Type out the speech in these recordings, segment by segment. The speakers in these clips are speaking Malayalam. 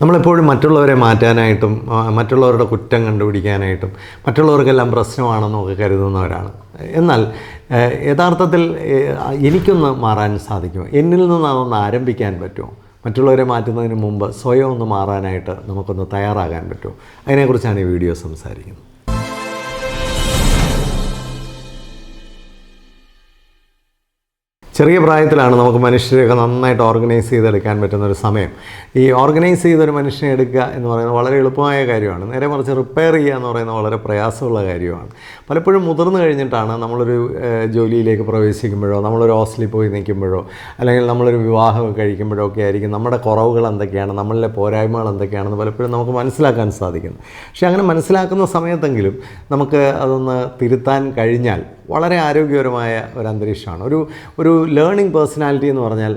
നമ്മളെപ്പോഴും മറ്റുള്ളവരെ മാറ്റാനായിട്ടും മറ്റുള്ളവരുടെ കുറ്റം കണ്ടുപിടിക്കാനായിട്ടും മറ്റുള്ളവർക്കെല്ലാം പ്രശ്നമാണെന്നൊക്കെ കരുതുന്നവരാണ്. എന്നാൽ യഥാർത്ഥത്തിൽ എനിക്കൊന്ന് മാറാൻ സാധിക്കുമോ? എന്നിൽ നിന്ന് അതൊന്ന് ആരംഭിക്കാൻ പറ്റുമോ? മറ്റുള്ളവരെ മാറ്റുന്നതിന് മുമ്പ് സ്വയം ഒന്ന് മാറാനായിട്ട് നമുക്കൊന്ന് തയ്യാറാകാൻ പറ്റുമോ? അതിനെക്കുറിച്ചാണ് ഈ വീഡിയോ സംസാരിക്കുന്നത്. ചെറിയ പ്രായത്തിലാണ് നമുക്ക് മനുഷ്യരെയൊക്കെ നന്നായിട്ട് ഓർഗനൈസ് ചെയ്തെടുക്കാൻ പറ്റുന്നൊരു സമയം. ഈ ഓർഗനൈസ് ചെയ്തൊരു മനുഷ്യനെ എടുക്കുക എന്ന് പറയുന്നത് വളരെ എളുപ്പമായ കാര്യമാണ്. നേരെ മറിച്ച് റിപ്പയർ ചെയ്യുക എന്ന് പറയുന്നത് വളരെ പ്രയാസമുള്ള കാര്യമാണ്. പലപ്പോഴും മുതിർന്നു കഴിഞ്ഞിട്ടാണ് നമ്മളൊരു ജോലിയിലേക്ക് പ്രവേശിക്കുമ്പോഴോ നമ്മളൊരു ഹോസ്റ്റലിൽ പോയി നിൽക്കുമ്പോഴോ അല്ലെങ്കിൽ നമ്മളൊരു വിവാഹമൊക്കെ കഴിക്കുമ്പോഴോ ഒക്കെ ആയിരിക്കും നമ്മുടെ കുറവുകൾ എന്തൊക്കെയാണ്, നമ്മളിലെ പോരായ്മകൾ എന്തൊക്കെയാണെന്ന് പലപ്പോഴും നമുക്ക് മനസ്സിലാക്കാൻ സാധിക്കുന്നു. പക്ഷേ അങ്ങനെ മനസ്സിലാക്കുന്ന സമയത്തെങ്കിലും നമുക്ക് അതൊന്ന് തിരുത്താൻ കഴിഞ്ഞാൽ വളരെ ആരോഗ്യകരമായ ഒരു അന്തരീക്ഷമാണ്. ഒരു ലേണിംഗ് പേഴ്സണാലിറ്റി എന്ന് പറഞ്ഞാൽ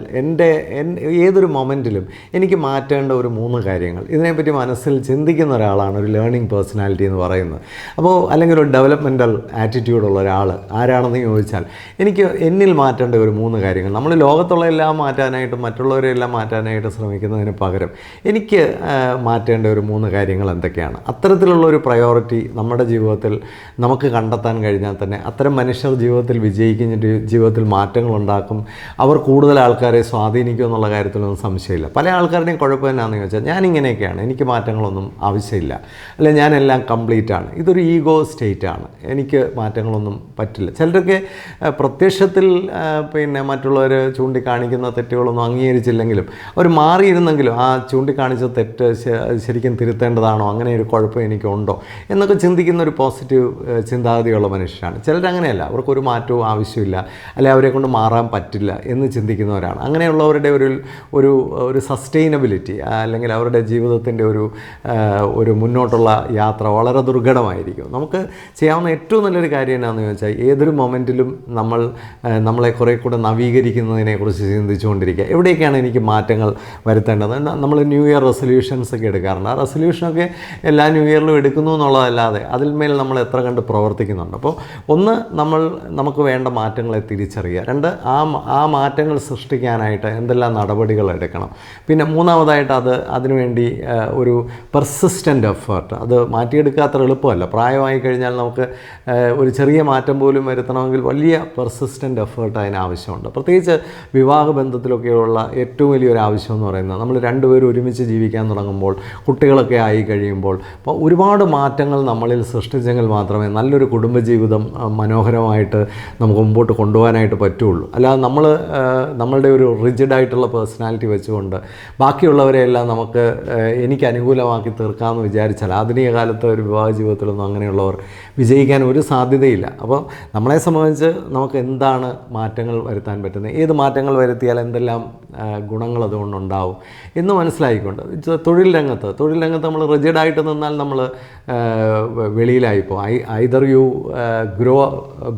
ഏതൊരു മൊമെൻറ്റിലും എനിക്ക് മാറ്റേണ്ട ഒരു 3 കാര്യങ്ങൾ, ഇതിനെപ്പറ്റി മനസ്സിൽ ചിന്തിക്കുന്ന ഒരാളാണ് ഒരു ലേണിംഗ് പേഴ്സണാലിറ്റി എന്ന് പറയുന്നത്. അല്ലെങ്കിൽ ഒരു ഡെവലപ്മെൻറ്റൽ ആറ്റിറ്റ്യൂഡുള്ള ഒരാൾ ആരാണെന്ന് ചോദിച്ചാൽ എന്നിൽ മാറ്റേണ്ട ഒരു 3 കാര്യങ്ങൾ. നമ്മൾ ലോകത്തുള്ള എല്ലാം മാറ്റാനായിട്ടും മറ്റുള്ളവരെല്ലാം മാറ്റാനായിട്ട് ശ്രമിക്കുന്നതിന് പകരം എനിക്ക് മാറ്റേണ്ട ഒരു 3 കാര്യങ്ങൾ എന്തൊക്കെയാണ്? അത്തരത്തിലുള്ള ഒരു പ്രയോറിറ്റി നമ്മുടെ ജീവിതത്തിൽ നമുക്ക് കണ്ടെത്താൻ കഴിഞ്ഞാൽ തന്നെ അത്തരം മനുഷ്യർ ജീവിതത്തിൽ വിജയിക്കുന്ന ജീവിതത്തിൽ മാറ്റങ്ങളുണ്ടാക്കും. അവർ കൂടുതൽ ആൾക്കാരെ സ്വാധീനിക്കും എന്നുള്ള കാര്യത്തിലൊന്നും സംശയമില്ല. പല ആൾക്കാരുടെയും കുഴപ്പം എന്നാന്ന് ചോദിച്ചാൽ ഞാനിങ്ങനെയൊക്കെയാണ്, എനിക്ക് മാറ്റങ്ങളൊന്നും ആവശ്യമില്ല, അല്ലെങ്കിൽ ഞാനെല്ലാം കംപ്ലീറ്റാണ്. ഇതൊരു ഈഗോ സ്റ്റേറ്റാണ്. എനിക്ക് മാറ്റങ്ങളൊന്നും പറ്റില്ല. ചിലരൊക്കെ പ്രത്യക്ഷത്തിൽ മറ്റുള്ളവർ ചൂണ്ടിക്കാണിക്കുന്ന തെറ്റുകളൊന്നും അംഗീകരിച്ചില്ലെങ്കിലും അവർ മാറിയിരുന്നെങ്കിലും ആ ചൂണ്ടിക്കാണിച്ച തെറ്റ് ശരിക്കും തിരുത്തേണ്ടതാണോ, അങ്ങനെ ഒരു കുഴപ്പം എനിക്കുണ്ടോ എന്നൊക്കെ ചിന്തിക്കുന്ന ഒരു പോസിറ്റീവ് ചിന്താഗതിയുള്ള മനുഷ്യരാണ്. ചിലരങ്ങനെയല്ല, അവർക്കൊരു മാറ്റവും ആവശ്യമില്ല, അല്ലെങ്കിൽ അവരെ കൊണ്ട് മാറാൻ പറ്റില്ല എന്ന് ചിന്തിക്കുന്നവരാണ്. അങ്ങനെയുള്ളവരുടെ ഒരു സസ്റ്റൈനബിലിറ്റി അല്ലെങ്കിൽ അവരുടെ ജീവിതത്തിൻ്റെ ഒരു മുന്നോട്ടുള്ള യാത്ര വളരെ ദുർഘടമായിരിക്കും. നമുക്ക് ചെയ്യാവുന്ന ഏറ്റവും നല്ലൊരു കാര്യം എന്നാന്ന് ചോദിച്ചാൽ ഏതൊരു മൊമെൻറ്റിലും നമ്മളെ കുറേ കൂടെ നവീകരിക്കുന്നതിനെക്കുറിച്ച് ചിന്തിച്ചുകൊണ്ടിരിക്കുക. എവിടെയൊക്കെയാണ് എനിക്ക് മാറ്റങ്ങൾ വരുത്തേണ്ടത്? നമ്മൾ ന്യൂ ഇയർ റെസൊല്യൂഷൻസ് ഒക്കെ എടുക്കാറുണ്ട്. ആ റെസൊല്യൂഷനൊക്കെ എല്ലാ ന്യൂ ഇയറിലും എടുക്കുന്നു എന്നുള്ളതല്ലാതെ അതിന്മേൽ നമ്മൾ എത്ര കണ്ട് പ്രവർത്തിക്കുന്നുണ്ട്? അപ്പോൾ ഒന്ന്, നമുക്ക് വേണ്ട മാറ്റങ്ങളെ തിരിച്ചറിയുക. 2, ആ മാറ്റങ്ങൾ സൃഷ്ടിക്കാനായിട്ട് എന്തെല്ലാം നടപടികൾ എടുക്കണം. പിന്നെ മൂന്നാമതായിട്ട് അതിനുവേണ്ടി ഒരു പെർസിസ്റ്റൻ്റ് എഫേർട്ട്. അത് മാറ്റിയെടുക്കുക അത്ര എളുപ്പമല്ല. പ്രായമായി കഴിഞ്ഞാൽ നമുക്ക് ഒരു ചെറിയ മാറ്റം പോലും വരുത്തണമെങ്കിൽ വലിയ പെർസിസ്റ്റൻ്റ് എഫേർട്ട് അതിനാവശ്യമുണ്ട്. പ്രത്യേകിച്ച് വിവാഹ ബന്ധത്തിലൊക്കെയുള്ള ഏറ്റവും വലിയൊരു ആവശ്യം എന്ന് പറയുന്നത് നമ്മൾ രണ്ടുപേരും ഒരുമിച്ച് ജീവിക്കാൻ തുടങ്ങുമ്പോൾ, കുട്ടികളൊക്കെ ആയി കഴിയുമ്പോൾ അപ്പോൾ ഒരുപാട് മാറ്റങ്ങൾ നമ്മളിൽ സൃഷ്ടിച്ചെങ്കിൽ മാത്രമേ നല്ലൊരു കുടുംബജീവിതം മനോഹരമായിട്ട് നമുക്ക് മുമ്പോട്ട് കൊണ്ടുപോകാനായിട്ട് പറ്റുള്ളൂ. അല്ലാതെ നമ്മളുടെ ഒരു റിജിഡായിട്ടുള്ള പേഴ്സണാലിറ്റി വെച്ചുകൊണ്ട് ബാക്കിയുള്ളവരെയെല്ലാം നമുക്ക് എനിക്ക് അനുകൂലമാക്കി തീർക്കാമെന്ന് വിചാരിച്ചാൽ ആധുനിക കാലത്ത് ഒരു വിവാഹ ജീവിതത്തിലൊന്നും അങ്ങനെയുള്ളവർ വിജയിക്കാൻ ഒരു സാധ്യതയില്ല. അപ്പോൾ നമ്മളെ സംബന്ധിച്ച് നമുക്ക് എന്താണ് മാറ്റങ്ങൾ വരുത്താൻ പറ്റുന്നത്, ഏത് മാറ്റങ്ങൾ വരുത്തിയാൽ എന്തെല്ലാം ഗുണങ്ങൾ അതുകൊണ്ടുണ്ടാവും എന്ന് മനസ്സിലായിക്കൊണ്ട് തൊഴിൽ രംഗത്ത് നമ്മൾ റിജിഡായിട്ട് നിന്നാൽ നമ്മൾ വെളിയിലായിപ്പോൾ either you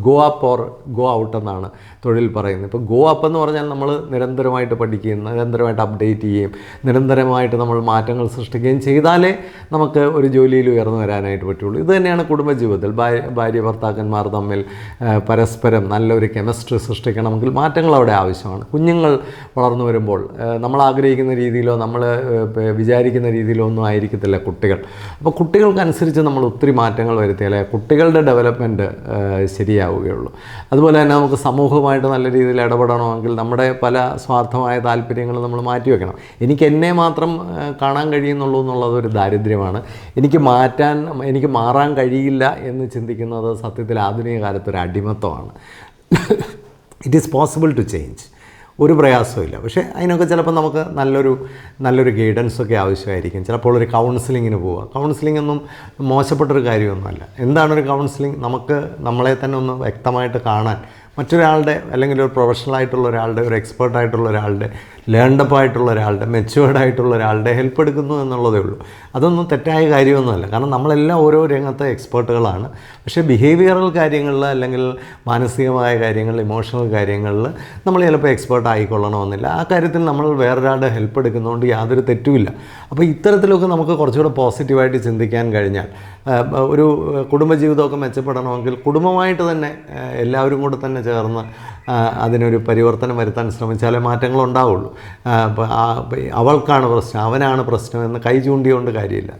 go up or go out എന്നാണ് തൊഴിൽ പറയുന്നത്. ഇപ്പോൾ ഗോ അപ്പ് എന്ന് പറഞ്ഞാൽ നമ്മൾ നിരന്തരമായിട്ട് പഠിക്കുകയും നിരന്തരമായിട്ട് അപ്ഡേറ്റ് ചെയ്യുകയും നിരന്തരമായിട്ട് നമ്മൾ മാറ്റങ്ങൾ സൃഷ്ടിക്കുകയും ചെയ്താലേ നമുക്ക് ഒരു ജോലിയിൽ ഉയർന്നു വരാനായിട്ട് പറ്റുള്ളൂ. ഇത് തന്നെയാണ് കുടുംബജീവിതത്തിൽ ഭാര്യ ഭർത്താക്കന്മാർ തമ്മിൽ പരസ്പരം നല്ലൊരു കെമിസ്ട്രി സൃഷ്ടിക്കണമെങ്കിൽ മാറ്റങ്ങൾ അവിടെ ആവശ്യമാണ്. കുഞ്ഞുങ്ങൾ വളർന്നു വരുമ്പോൾ നമ്മൾ ആഗ്രഹിക്കുന്ന രീതിയിലോ നമ്മൾ വിചാരിക്കുന്ന രീതിയിലോ ഒന്നും ആയിരിക്കത്തില്ല കുട്ടികൾ. അപ്പോൾ കുട്ടികൾക്കനുസരിച്ച് നമ്മൾ ഒത്തിരി മാറ്റങ്ങൾ വരുത്തിയാലേ കുട്ടികളുടെ ഡെവലപ്മെൻറ്റ് ശരിയാവുകയുള്ളൂ. അതുപോലെ തന്നെ നമുക്ക് സമൂഹമായിട്ട് നല്ല രീതിയിൽ ഇടപെടണമെങ്കിൽ നമ്മുടെ പല സ്വാർത്ഥമായ താല്പര്യങ്ങളും നമ്മൾ മാറ്റിവെക്കണം. എനിക്ക് എന്നെ മാത്രം കാണാൻ കഴിയുന്നുള്ളൂ എന്നുള്ളതൊരു ദാരിദ്ര്യമാണ്. എനിക്ക് മാറാൻ കഴിയില്ല എന്ന് ചിന്തിക്കുന്നത് സത്യത്തിൽ ആധുനിക കാലത്തൊരു അടിമത്തമാണ്. It is possible to change, ഒരു പ്രയാസമില്ല. പക്ഷേ അതിനൊക്കെ ചിലപ്പോൾ നമുക്ക് നല്ലൊരു ഗൈഡൻസൊക്കെ ആവശ്യമായിരിക്കും. ചിലപ്പോൾ ഒരു കൗൺസിലിങ്ങിന് പോവുക. കൗൺസിലിംഗ് ഒന്നും മോശപ്പെട്ടൊരു കാര്യമൊന്നുമല്ല. എന്താണ് ഒരു കൗൺസിലിംഗ്? നമുക്ക് നമ്മളെ തന്നെ ഒന്ന് വ്യക്തമായിട്ട് കാണാൻ, മറ്റൊരാളുടെ അല്ലെങ്കിൽ ഒരു പ്രൊഫഷണലായിട്ടുള്ള ഒരാളുടെ, ഒരു എക്സ്പേർട്ടായിട്ടുള്ള ഒരാളുടെ, ലേൺഡപ്പ് ആയിട്ടുള്ള ഒരാളുടെ, മെച്യൂർഡായിട്ടുള്ള ഒരാളുടെ ഹെൽപ്പ് എടുക്കുന്നു എന്നുള്ളതേ ഉള്ളൂ. അതൊന്നും തെറ്റായ കാര്യമൊന്നുമല്ല. കാരണം നമ്മളെല്ലാം ഓരോ രംഗത്തെ എക്സ്പേർട്ടുകളാണ്. പക്ഷേ ബിഹേവിയറൽ കാര്യങ്ങളിൽ അല്ലെങ്കിൽ മാനസികമായ കാര്യങ്ങളിൽ, ഇമോഷണൽ കാര്യങ്ങളിൽ നമ്മൾ ചിലപ്പോൾ എക്സ്പേർട്ട് ആയിക്കൊള്ളണമെന്നില്ല. ആ കാര്യത്തിൽ നമ്മൾ വേറൊരാളുടെ ഹെൽപ്പ് എടുക്കുന്നതുകൊണ്ട് യാതൊരു തെറ്റുമില്ല. അപ്പോൾ ഇത്തരത്തിലൊക്കെ നമുക്ക് കുറച്ചുകൂടെ പോസിറ്റീവായിട്ട് ചിന്തിക്കാൻ കഴിഞ്ഞാൽ ഒരു കുടുംബജീവിതമൊക്കെ മെച്ചപ്പെടണമെങ്കിൽ കുടുംബമായിട്ട് തന്നെ എല്ലാവരും കൂടെ തന്നെ ചേർന്ന് അതിനൊരു പരിവർത്തനം വരുത്താൻ ശ്രമിച്ചാലേ മാറ്റങ്ങൾ ഉണ്ടാവുള്ളൂ. അവൾക്കാണ് പ്രശ്നം, അവനാണ് പ്രശ്നം എന്ന് കൈ ചൂണ്ടിയോണ്ട് കാര്യമില്ല.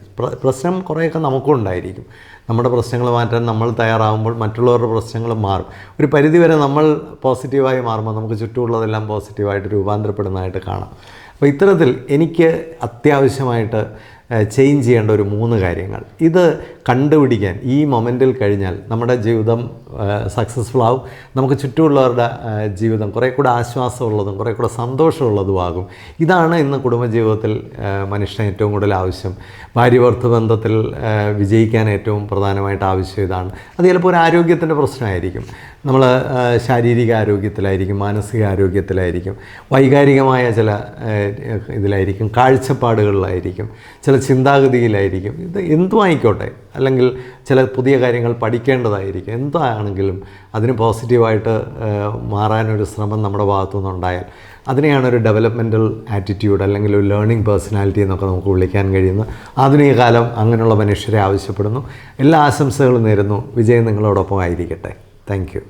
പ്രശ്നം കുറേയൊക്കെ നമുക്കും ഉണ്ടായിരിക്കും. നമ്മുടെ പ്രശ്നങ്ങൾ മാറ്റാൻ നമ്മൾ തയ്യാറാകുമ്പോൾ മറ്റുള്ളവരുടെ പ്രശ്നങ്ങൾ മാറും. ഒരു പരിധിവരെ നമ്മൾ പോസിറ്റീവായി മാറുമ്പോൾ നമുക്ക് ചുറ്റുമുള്ളതെല്ലാം പോസിറ്റീവായിട്ട് രൂപാന്തരപ്പെടുന്നതായിട്ട് കാണാം. അപ്പോൾ ഇത്തരത്തിൽ എനിക്ക് അത്യാവശ്യമായിട്ട് ചേഞ്ച് ചെയ്യേണ്ട ഒരു 3 കാര്യങ്ങൾ, ഇത് കണ്ടുപിടിക്കാൻ ഈ മൊമെൻറ്റിൽ കഴിഞ്ഞാൽ നമ്മുടെ ജീവിതം സക്സസ്ഫുൾ ആവും. നമുക്ക് ചുറ്റുമുള്ളവരുടെ ജീവിതം കുറേ കൂടെ ആശ്വാസമുള്ളതും കുറേ കൂടെ സന്തോഷമുള്ളതുമാകും. ഇതാണ് ഇന്ന് കുടുംബജീവിതത്തിൽ മനുഷ്യന് ഏറ്റവും കൂടുതൽ ആവശ്യം. ഭാര്യ-ഭർത്തൃ ബന്ധത്തിൽ വിജയിക്കാൻ ഏറ്റവും പ്രധാനമായിട്ട് ആവശ്യം ഇതാണ്. അത് ചിലപ്പോൾ ഒരു ആരോഗ്യത്തിൻ്റെ പ്രശ്നമായിരിക്കും. നമ്മൾ ശാരീരിക ആരോഗ്യത്തിലായിരിക്കും, മാനസിക ആരോഗ്യത്തിലായിരിക്കും, വൈകാരികമായ ചില ഇതിലായിരിക്കും, കാഴ്ചപ്പാടുകളിലായിരിക്കും, ചില ചിന്താഗതിയിലായിരിക്കും. ഇത് എന്തുമായിക്കോട്ടെ, അല്ലെങ്കിൽ ചില പുതിയ കാര്യങ്ങൾ പഠിക്കേണ്ടതായിരിക്കും. എന്താണെങ്കിലും അതിന് പോസിറ്റീവായിട്ട് മാറാനൊരു ശ്രമം നമ്മുടെ ഭാഗത്തുനിന്നുണ്ടായാൽ അതിനെയാണ് ഒരു ഡെവലപ്മെൻറ്റൽ ആറ്റിറ്റ്യൂഡ് അല്ലെങ്കിൽ ഒരു ലേണിംഗ് പേഴ്സണാലിറ്റി എന്നൊക്കെ നമുക്ക് വിളിക്കാൻ കഴിയുന്നത്. ആധുനിക കാലം അങ്ങനെയുള്ള മനുഷ്യരെ ആവശ്യപ്പെടുന്നു. എല്ലാ ആശംസകളും നേരുന്നു. വിജയം നിങ്ങളോടൊപ്പം ആയിരിക്കട്ടെ. Thank you.